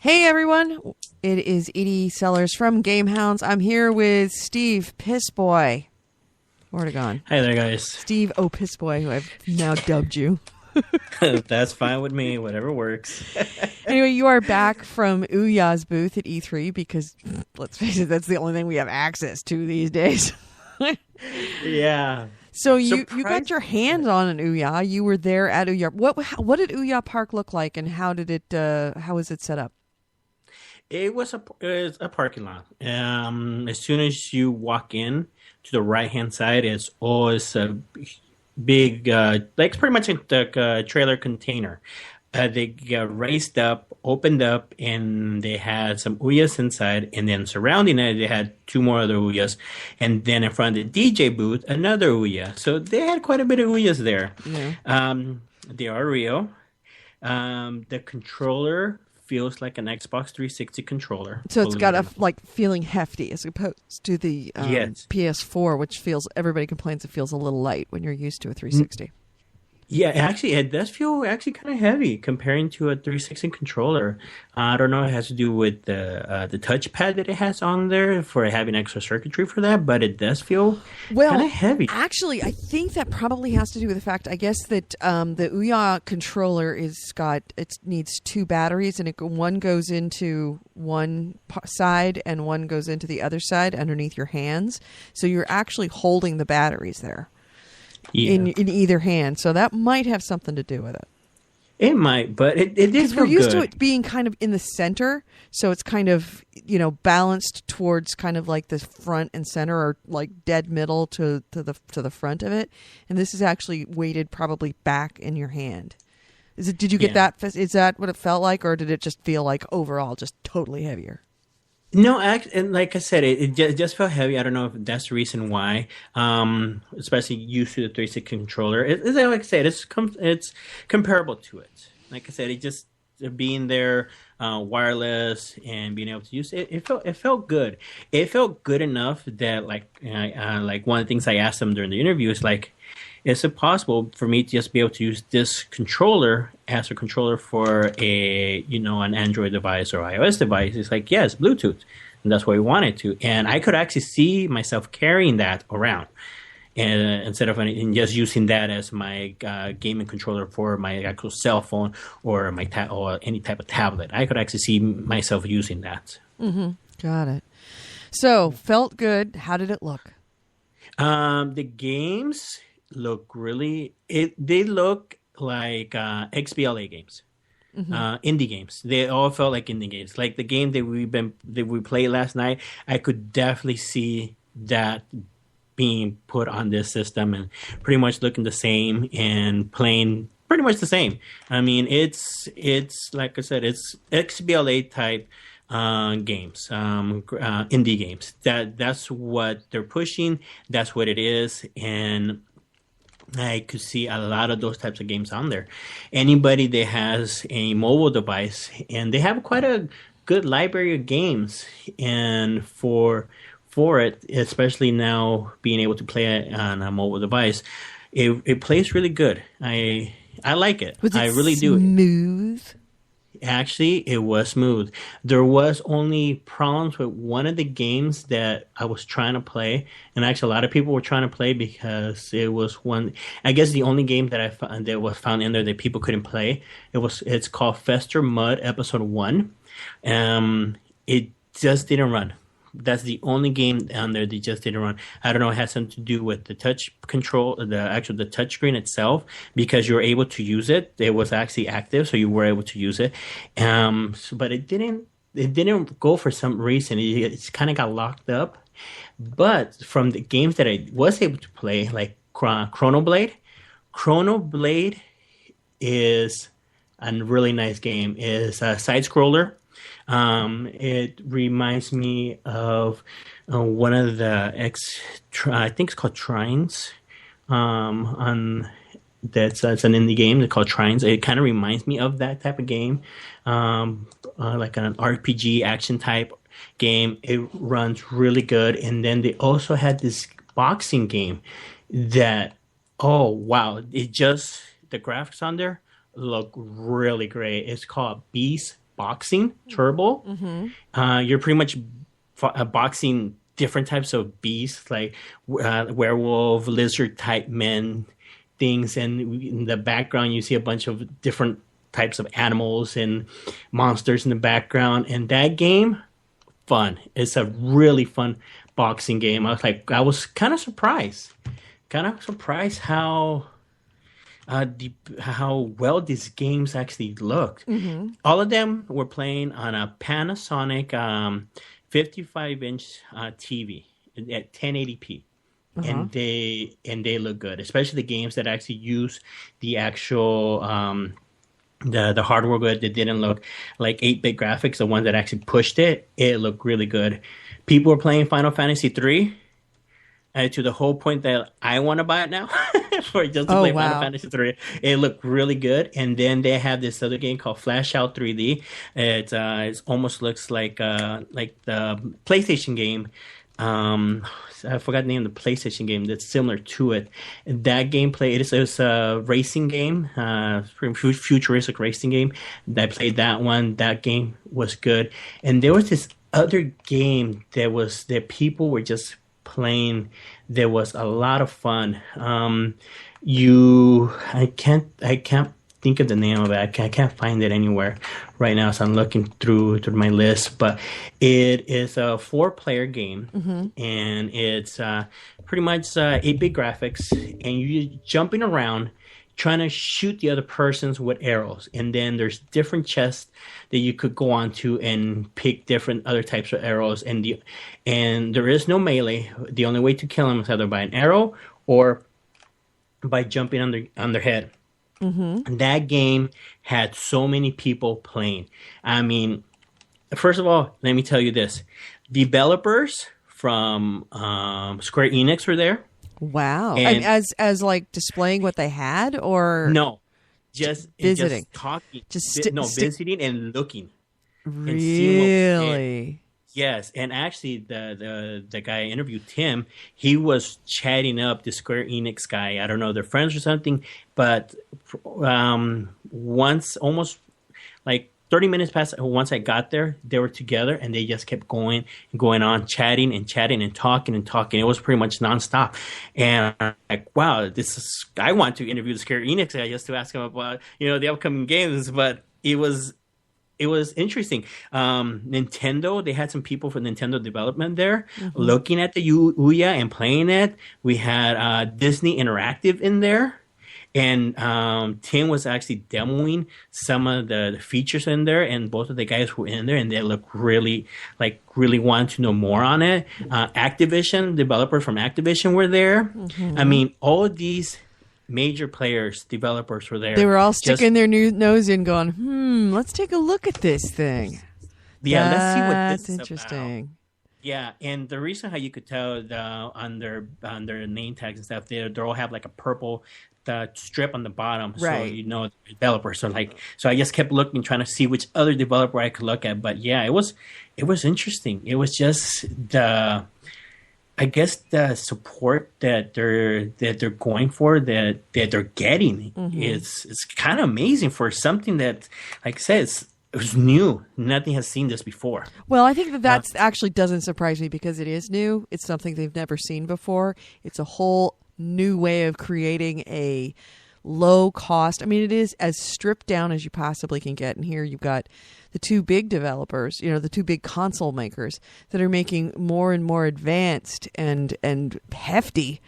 Hey everyone, it is Edie Sellers from Gamehounds. I'm here with SteveO'PissBoy. Where'd it gone? Hi there, guys. SteveO'PissBoy, who I've now dubbed you. That's fine with me. Whatever works. Anyway, you are back from Ouya's booth at E3 because, let's face it, that's the only thing we have access to these days. Yeah. So you got your hands on an Ouya. You were there at Ouya. What did Ouya Park look like, and how was it set up? It was a parking lot. As soon as you walk in to the right hand side, it's always a big, like pretty much a trailer container. They got raised up, opened up, and they had some Ouyas inside. And then surrounding it, they had two more other Ouyas. And then in front of the DJ booth, another Ouya. So they had quite a bit of Ouyas there. Yeah. They are real. The controller feels like an Xbox 360 controller. So it's got a feeling hefty as opposed to the PS4, which everybody complains it feels a little light when you're used to a 360. Yeah, actually, it does feel actually kind of heavy comparing to a 360 controller. I don't know if it has to do with the touchpad that it has on there for having extra circuitry for that, but it does feel kind of heavy. Actually, I think that probably has to do with the fact, I guess, that the Ouya controller needs two batteries, and one goes into one side and one goes into the other side underneath your hands. So you're actually holding the batteries there. Yeah. In either hand, so that might have something to do with it. It might, but it did feel good. Because we're used to it being kind of in the center, so it's kind of balanced towards kind of like the front and center, or like dead middle to the front of it. And this is actually weighted probably back in your hand. Did you get that? Is that what it felt like, or did it just feel like overall just totally heavier? No, and like I said, it just felt heavy. I don't know if that's the reason why, especially used to the 360 controller. Like I said, it's comparable to it. Like I said, it just being there, wireless, and being able to use it. It felt good. It felt good enough that like one of the things I asked them during the interview is like, is it possible for me to just be able to use this controller as a controller for an Android device or iOS device? It's like, yes, Bluetooth. And that's what we wanted to. And I could actually see myself carrying that around. And instead of just using that as my gaming controller for my actual cell phone or or any type of tablet, I could actually see myself using that. Mm-hmm. Got it. So, felt good. How did it look? The games look they look like XBLA games, indie games. They all felt like indie games. Like the game that we played last night, I could definitely see that being put on this system and pretty much looking the same and playing pretty much the same. I mean, it's like I said, it's XBLA type games, indie games. That's what they're pushing. That's what it is, and I could see a lot of those types of games on there. Anybody that has a mobile device, and they have quite a good library of games, and for it, especially now being able to play it on a mobile device, it plays really good. I like it. Was it I really do. Smooth? Actually, it was smooth. There was only problems with one of the games that I was trying to play, and actually a lot of people were trying to play because it was one. I guess the only game that I found that was found in there that people couldn't play. It's called Fester Mud Episode 1. It just didn't run. That's the only game on there that just didn't run. I don't know. It has something to do with the touch control, the touch screen itself, because you were able to use it. It was actually active, so you were able to use it. But it didn't go for some reason. It kind of got locked up. But from the games that I was able to play, like Chronoblade is a really nice game. It's a side scroller. It reminds me of one of the I think it's called Trines. It's an indie game. It's called Trines. It kind of reminds me of that type of game, like an RPG action type game. It runs really good. And then they also had this boxing game that, oh wow, the graphics on there look really great. It's called Beast boxing turbo. You're pretty much boxing different types of beasts, like werewolf, lizard type men things, and in the background you see a bunch of different types of animals and monsters in the background. And that game, fun. It's a really fun boxing game. I was kind of surprised how how well these games actually looked. All of them were playing on a Panasonic 55-inch TV at 1080p. And they look good, especially the games that actually use the actual the hardware good, that didn't look like 8-bit graphics. The ones that actually pushed it looked really good. People were playing Final Fantasy 3 to the whole point that I want to buy it now for just to play Final Fantasy 3. It looked really good. And then they have this other game called Flash Out 3D. It almost looks like the PlayStation game. I forgot the name of the PlayStation game that's similar to it. That gameplay, it's a racing game, pretty futuristic racing game. I played that one. That game was good. And there was this other game that people were just playing. There was a lot of fun. I can't think of the name of it. I can't find it anywhere right now, so I'm looking through my list. But it is a 4-player game, and it's pretty much 8-bit graphics, and you're jumping around trying to shoot the other persons with arrows. And then there's different chests that you could go on to and pick different other types of arrows. And there is no melee. The only way to kill them is either by an arrow or by jumping on their head. That game had so many people playing. I mean, first of all, let me tell you this. Developers from Square Enix were there. Wow. And as like displaying what they had, or no, just visiting, just talking, visiting and looking. Really? Yes, and actually, the guy I interviewed, Tim, he was chatting up the Square Enix guy. I don't know, they're friends or something, but once, almost like 30 minutes past, once I got there, they were together, and they just kept going and going on, chatting and talking and talking. It was pretty much nonstop. And I'm like, wow, I want to interview the Square Enix guy just to ask him about, the upcoming games, but it was interesting. Nintendo, they had some people from Nintendo development there looking at the Ouya and playing it. We had Disney Interactive in there. And Tim was actually demoing some of the features in there, and both of the guys were in there, and they looked really wanted to know more on it. Activision, developers from Activision were there. I mean, all of these major players, developers were there. They were all sticking their nose in going, let's take a look at this thing. Yeah, let's see what this is interesting. About. Yeah, and the reason how you could tell on their name tags and stuff, they all have like a purple strip on the bottom, right. So the developers. So I just kept looking, trying to see which other developer I could look at. But yeah, it was interesting. It was just the support that they're going for, that they're getting. It's kind of amazing for something that, like I said, it was new. Nothing has seen this before. Well, I think that actually doesn't surprise me, because it is new. It's something they've never seen before. It's a whole new way of creating a low cost. I mean, it is as stripped down as you possibly can get. And here you've got the two big developers, the two big console makers that are making more and more advanced and hefty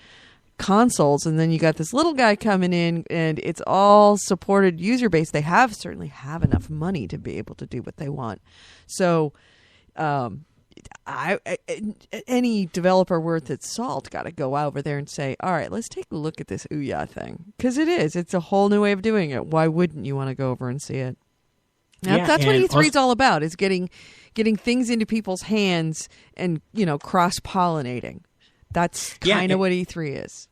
consoles. And then you got this little guy coming in, and it's all supported user base. They certainly have enough money to be able to do what they want. So, any developer worth its salt got to go over there and say, all right, let's take a look at this Ouya thing. Because it's a whole new way of doing it. Why wouldn't you want to go over and see it? That's what E3 is all about, is getting things into people's hands and, cross-pollinating. That's kind of what E3 is.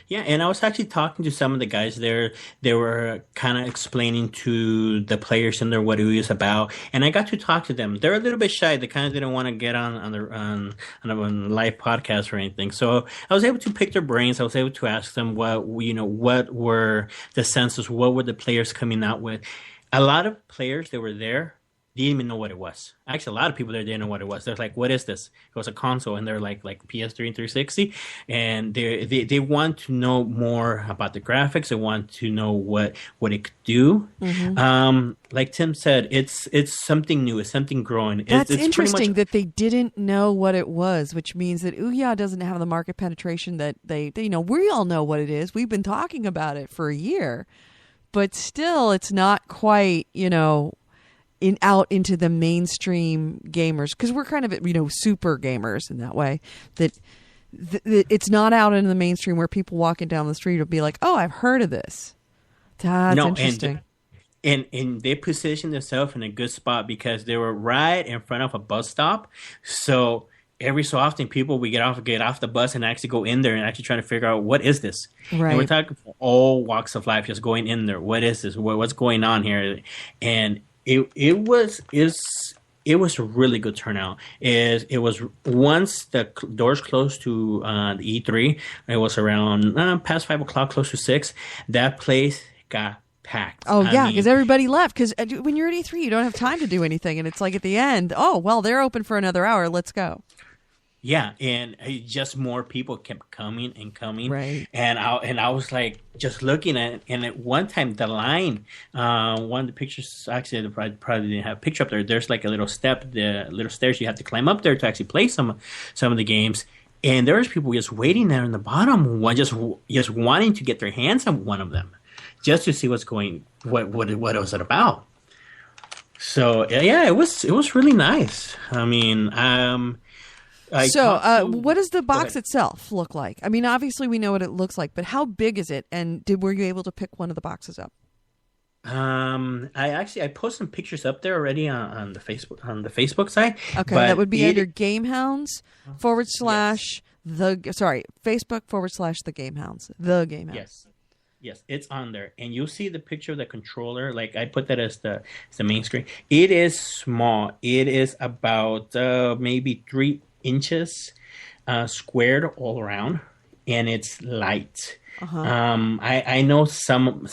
Yeah, and I was actually talking to some of the guys there. They were kind of explaining to the players in there what Ouya is about, and I got to talk to them. They're a little bit shy. They kind of didn't want to get on a live podcast or anything. So I was able to pick their brains. I was able to ask them what were the senses, what were the players coming out with. A lot of players that were there didn't even know what it was. Actually, a lot of people there didn't know what it was. They're like, "What is this?" It was a console, and they're like PS3 and 360, and they want to know more about the graphics. They want to know what it could do. Like Tim said, it's something new. It's something growing. That's it's interesting much, that they didn't know what it was, which means that Ouya doesn't have the market penetration that they we all know what it is. We've been talking about it for a year, but still, it's not quite out into the mainstream gamers, because we're kind of super gamers in that way, that it's not out in the mainstream where people walking down the street will be like, oh, I've heard of this. That's interesting. And they positioned themselves in a good spot because they were right in front of a bus stop. So every so often people would get off the bus and actually go in there and actually trying to figure out what is this. Right. And we're talking for all walks of life, just going in there. What is this? What's going on here? And it was a really good turnout. It was once the doors closed to the E3, it was around past 5 o'clock, close to 6. That place got packed. Oh yeah, because everybody left. Because when you're at E3, you don't have time to do anything, and it's like at the end, oh well, they're open for another hour. Let's go. Yeah, and just more people kept coming and coming, right? And I was like just looking at it, and at one time the line, one of the pictures actually I probably didn't have a picture up there. There's like a little step, the little stairs you have to climb up there to actually play some of the games, and there was people just waiting there in the bottom, just wanting to get their hands on one of them, just to see what it was about. So yeah, it was really nice. I mean, what does the box itself look like? I mean, obviously we know what it looks like, but how big is it? And were you able to pick one of the boxes up? I posted some pictures up there already on the Facebook site. Okay, that would be under GameHounds / Facebook / the GameHounds. The GameHounds. Yes, it's on there, and you'll see the picture of the controller. Like I put that as the main screen. It is small. It is about maybe 3 inches squared all around, and it's light. I know some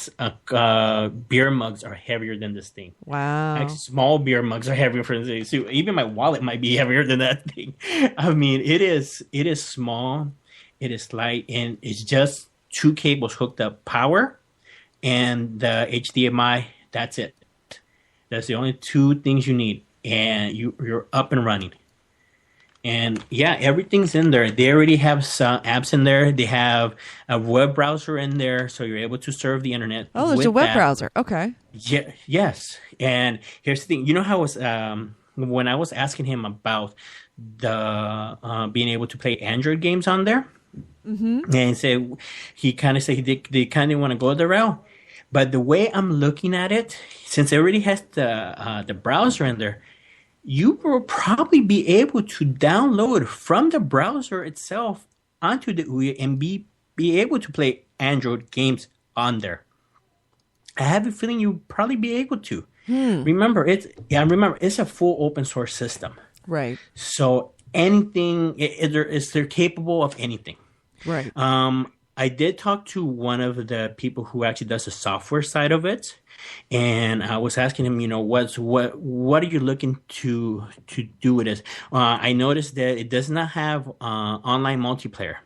beer mugs are heavier than this thing. Wow. Actually, small beer mugs are heavier for this. So even my wallet might be heavier than that thing. I mean, it is small, it is light, and it's just 2 cables hooked up, power and the HDMI. That's it. That's the only 2 things you need, and you're up and running. And yeah, everything's in there. They already have some apps in there. They have a web browser in there, so you're able to surf the internet. Oh, there's a web browser. Okay. Yeah. Yes. And here's the thing. You know how it was when I was asking him about the being able to play Android games on there, and he kind of said they kind of want to go the route. But the way I'm looking at it, since it already has the browser in there, you will probably be able to download from the browser itself onto the Ouya and be able to play Android games on there. I have a feeling you'll probably be able to. Remember, it's a full open source system. Right. So anything, they're capable of anything. Right. I did talk to one of the people who actually does the software side of it, and I was asking him, what are you looking to do with this? I noticed that it does not have online multiplayer,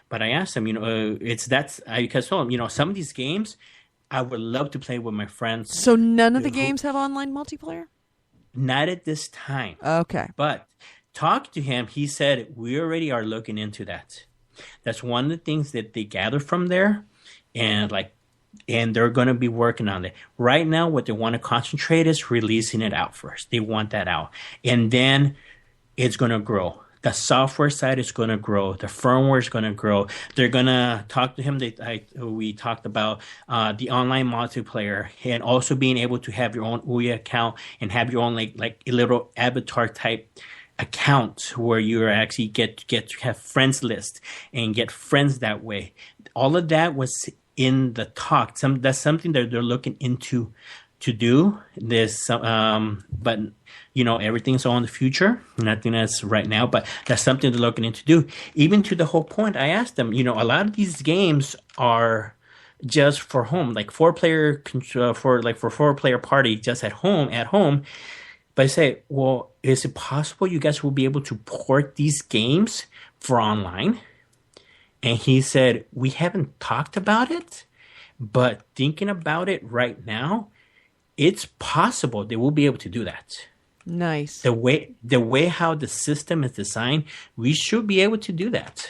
but I asked him, because I told him, some of these games I would love to play with my friends. So none of the games have online multiplayer? Not at this time. Okay. But talk to him. He said we already are looking into that. That's one of the things that they gather from there, and they're going to be working on it. Right now, what they want to concentrate is releasing it out first. They want that out, and then it's going to grow. The software side is going to grow. The firmware is going to grow. They're going to talk to him. We talked about the online multiplayer, and also being able to have your own Ouya account and have your own like a little avatar type account where you actually get to have friends list and get friends that way. All of that was in the talk. That's something that they're looking into to do this. But everything's all in the future. Nothing that's right now, but that's something they're looking into do. Even to the whole point, I asked them. A lot of these games are just for home, like 4-player for 4-player party, just at home. But I say, well, is it possible you guys will be able to port these games for online? And he said, we haven't talked about it, but thinking about it right now, it's possible they will be able to do that. Nice. The way how the system is designed, we should be able to do that.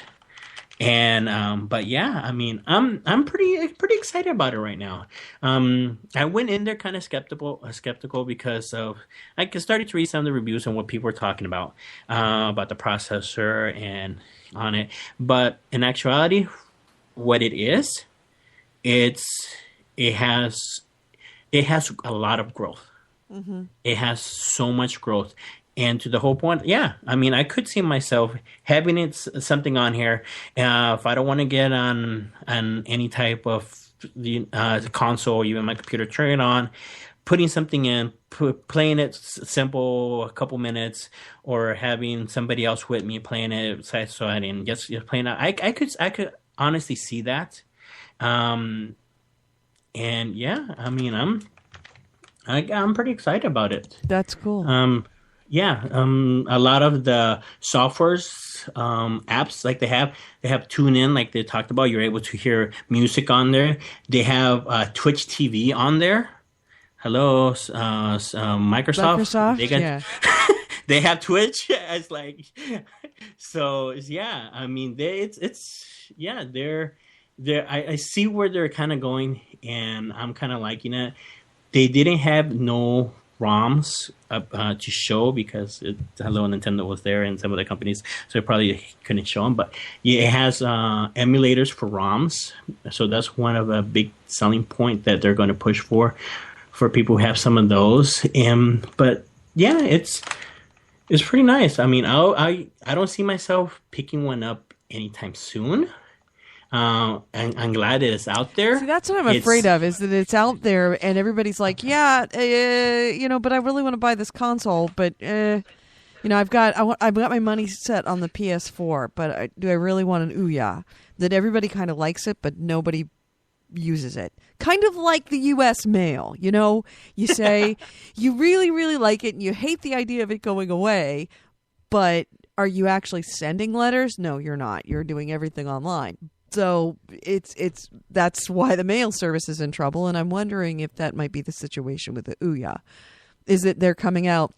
And but yeah, I mean, I'm pretty excited about it right now. I went in there kind of skeptical because of I started to read some of the reviews and what people were talking about the processor and on it. But in actuality, what it is, it has a lot of growth. Mm-hmm. It has so much growth. And to the whole point, yeah, I mean, I could see myself having something on here. If I don't want to get on any type of console, even my computer, turn it on, putting something in, playing it simple, a couple minutes, or having somebody else with me playing it side side and just playing it. I could honestly see that. And yeah, I mean, I'm pretty excited about it. That's cool. Yeah, a lot of the softwares, apps, like they have TuneIn, like they talked about. You're able to hear music on there. They have Twitch TV on there. Hello, Microsoft. They got, they have Twitch. It's like, so yeah. I mean, they're. I see where they're kind of going, and I'm kind of liking it. They didn't have no ROMs to show because Hello Nintendo was there and some of the companies, so it probably couldn't show them. But yeah, it has emulators for ROMs, so that's one of a big selling point that they're going to push for people who have some of those. But yeah, it's pretty nice. I mean, I don't see myself picking one up anytime soon. And I'm glad that it's out there. See, that's what I'm afraid of, is that it's out there and everybody's like, yeah, but I really want to buy this console, but I've got my money set on the PS4, but do I really want an Ouya? That everybody kind of likes it, but nobody uses it. Kind of like the U.S. mail, you say you really, really like it and you hate the idea of it going away, but are you actually sending letters? No, you're not. You're doing everything online. So that's why the mail service is in trouble, and I'm wondering if that might be the situation with the Ouya. Is that they're coming out?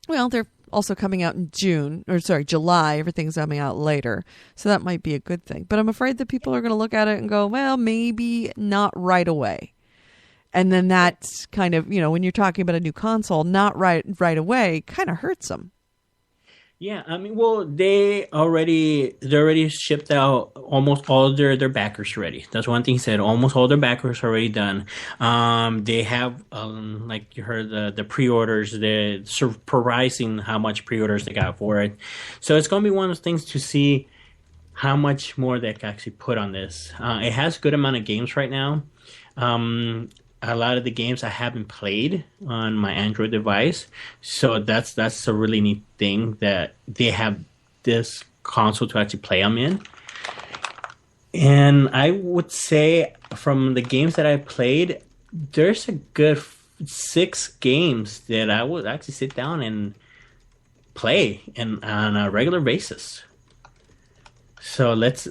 Well, they're also coming out in July. Everything's coming out later, so that might be a good thing. But I'm afraid that people are going to look at it and go, well, maybe not right away. And then that's kind of, when you're talking about a new console, not right away, kind of hurts them. Yeah, I mean, well, they already shipped out almost all their backers already. That's one thing he said. Almost all their backers are already done. They have, like you heard, the pre-orders. They're surprising how much pre-orders they got for it. So it's going to be one of those things to see how much more they can actually put on this. It has a good amount of games right now. A lot of the games I haven't played on my Android device, so that's a really neat thing that they have this console to actually play them in. And I would say from the games that I played, there's a good 6 games that I would actually sit down and play on a regular basis. So let's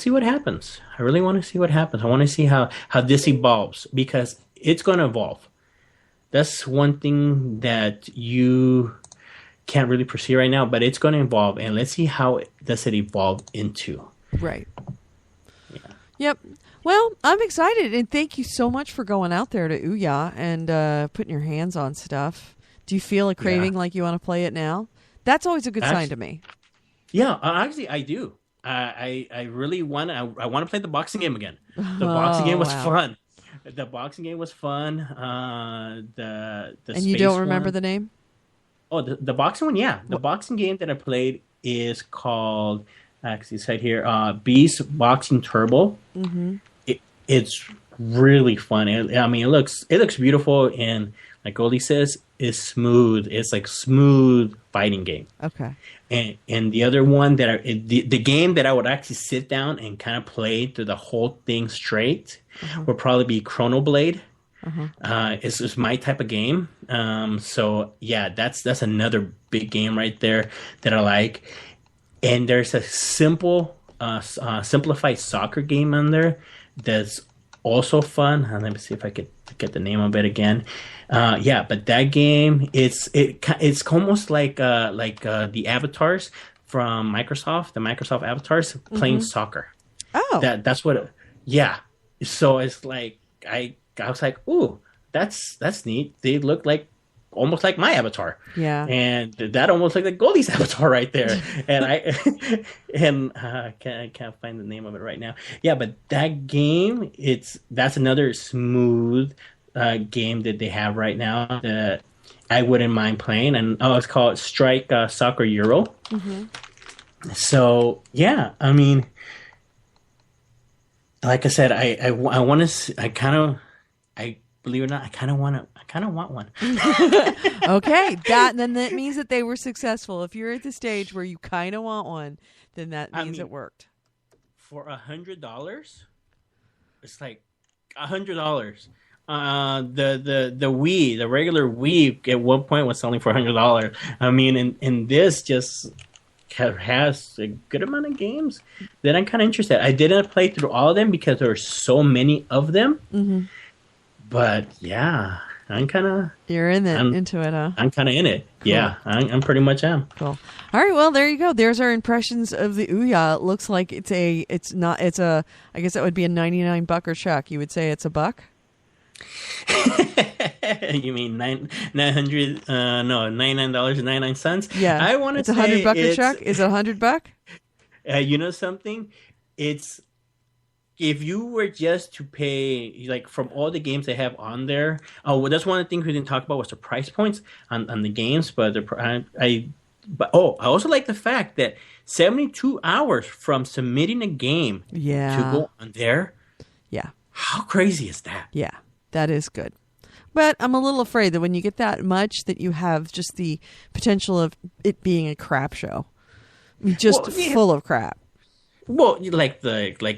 see what happens. I really want to see what happens. I want to see how this evolves, because it's going to evolve. That's one thing that you can't really foresee right now, but it's going to evolve, and let's see how does it evolve into. Right. Yeah. Yep. Well, I'm excited, and thank you so much for going out there to Ouya and putting your hands on stuff. Do you feel a craving like you want to play it now? That's always a good sign to me. Yeah, actually, I do. I really want to. I want to play the boxing game again. The boxing game was fun. The boxing game was fun. The and you don't remember the name? Oh, the boxing one, yeah. The boxing game that I played is called, actually it's right here, Beast Boxing Turbo. Mm-hmm. It's really fun. I mean, it looks beautiful, and like Goldie says, it's smooth. It's like smooth fighting game. Okay. And the other one that the game that I would actually sit down and kind of play through the whole thing straight would probably be Chrono Blade. It's my type of game. So yeah, that's another big game right there that I like. And there's a simplified soccer game on there that's also fun. Let me see if I could get the name of it again. Yeah, but that game, it's almost like the avatars from Microsoft, the Microsoft avatars playing soccer. Oh, That's what. Yeah. So it's like I was like, ooh, that's neat. They look like almost like my avatar. Yeah. And that almost like the Goldie's avatar right there. And I can't find the name of it right now. Yeah, but that game, that's another smooth game that they have right now that I wouldn't mind playing. And it's called Strike Soccer Euro. So yeah, I mean, like I said, I want to. I believe it or not, I kind of want one. Okay, then that means that they were successful. If you're at the stage where you kind of want one, then that means it worked. For $100, it's like $100. The Wii, the regular Wii, at one point was selling for $100. I mean, and this just has a good amount of games that I'm kind of interested. I didn't play through all of them because there are so many of them. But yeah, I'm kind of... You're into it, huh? I'm kind of in it. Cool. Yeah, I'm pretty much am. Cool. All right, well, there you go. There's our impressions of the Ouya. It looks like I guess that would be a $99 check. You would say it's $1? You mean $99.99? Yeah. I want to say $100 check. Is it $100? You know something? It's... If you were just to pay, like, from all the games they have on there, well, that's one of the things we didn't talk about was the price points on the games. But I also like the fact that 72 hours from submitting a game to go on there. Yeah. How crazy is that? Yeah, that is good. But I'm a little afraid that when you get that much, that you have just the potential of it being a crap show, full of crap. Well, like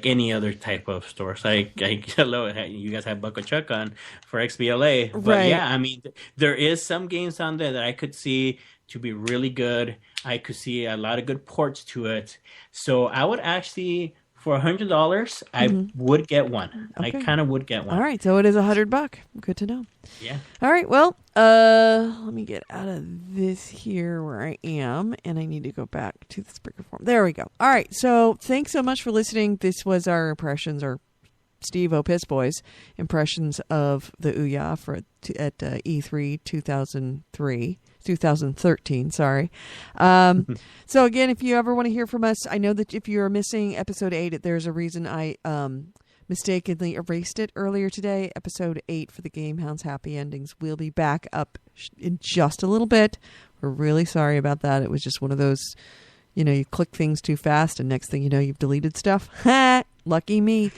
any other type of stores, hello, you guys have Buck Chuck on for XBLA, but right. Yeah, I mean, there is some games on there that I could see to be really good. I could see a lot of good ports to it, so I would actually, for $100, I would get one. Okay. I kind of would get one. All right, so it is $100. Good to know. Yeah. All right, well, let me get out of this here where I am, and I need to go back to the Spreaker form. There we go. All right, so thanks so much for listening. This was our impressions, or SteveO'PissBoy's impressions of the Ouya at E3 2013. Sorry. So again, if you ever want to hear from us, I know that if you're missing episode 8, there's a reason I mistakenly erased it earlier today. Episode 8 for the Game Hounds Happy Endings will be back up in just a little bit. We're really sorry about that. It was just one of those, you click things too fast and next thing you know, you've deleted stuff. Lucky me.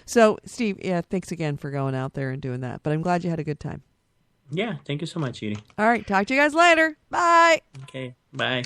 So, Steve, thanks again for going out there and doing that. But I'm glad you had a good time. Yeah, thank you so much, Edie. All right, talk to you guys later. Bye. Okay, bye.